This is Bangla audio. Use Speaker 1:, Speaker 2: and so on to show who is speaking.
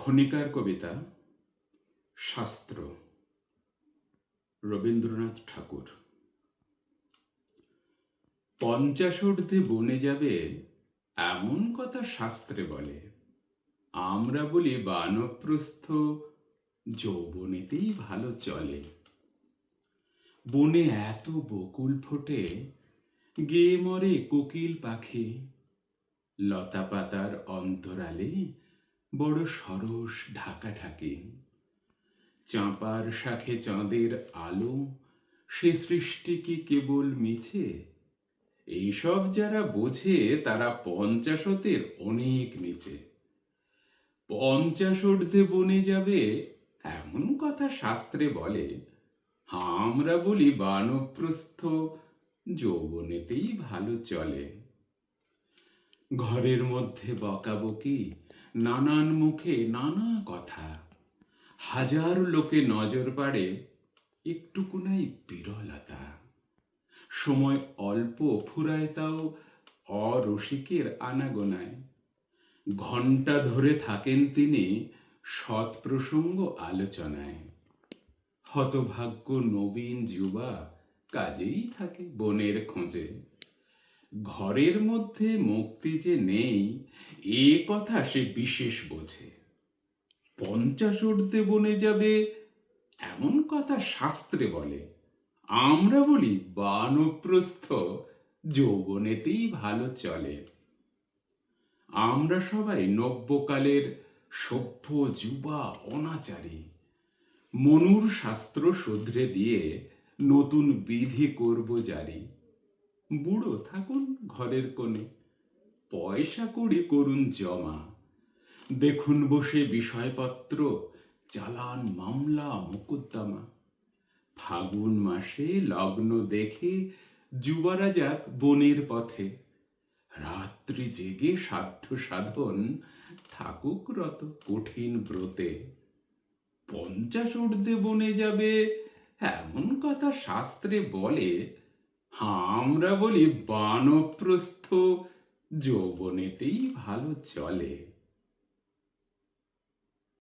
Speaker 1: খনিকার কবিতা শাস্ত্র, রবীন্দ্রনাথ ঠাকুর। 50 বনে যাবে এমন কথা শাস্ত্রে বলে। আমরা বলি বানপ্রস্থ যৌবনেতেই ভালো চলে। বনে এত বকুল ফোটে, গেয়ে মরে কোকিল পাখি। লতা পাতার অন্তরালে বড় সরস ঢাকাঢাকি। চাঁপার শাখে চাঁদের আলো, সে সৃষ্টি কি কেবল মিছে? এইসব যারা বোঝে তারা 50 অনেক নিচে। 50 বনে যাবে এমন কথা শাস্ত্রে বলে। আমরা বলি বানপ্রস্থ যৌবনেতেই ভালো চলে। ঘরের মধ্যে বকাবকি, নানান মুখে নানা কথা। হাজার লোকে নজর পাড়ে, একটুকুনাই বিরলতা। সময় অল্প ফুরায় তাও অরসিকের আনাগোনায়। ঘণ্টা ধরে থাকেন তিনি সৎ প্রসঙ্গ আলোচনায়। হতভাগ্য নবীন যুবা কাজেই থাকে বনের খোঁজে। ঘরের মধ্যে মুক্তি যে নেই, এ কথা সে বিশেষ বোঝে। 50 বনে যাবে এমন কথা শাস্ত্রে বলে। আমরা বলি বানপ্রস্থ যৌবনেতেই ভালো চলে। আমরা সবাই নব্যকালের সভ্য যুবা অনাচারী। মনুর শাস্ত্র শুধরে দিয়ে নতুন বিধি করব জারি। বুড়ো থাকুন ঘরের কোণে, পয়সা কড়ি করুন জমা। দেখুন বসে বিষয়পত্র, চালান মামলা মোকদ্দমা। ফাগুন মাসে লগ্ন দেখে যুবারা যাক বনের পথে। রাত্রি জেগে সাধ্য সাধন থাকুক রত কঠিন ব্রতে। 50 বনে যাবে এমন কথা শাস্ত্রে বলে। আমরা বলি বানপ্রস্থ যৌবনেতেই ভালো চলে।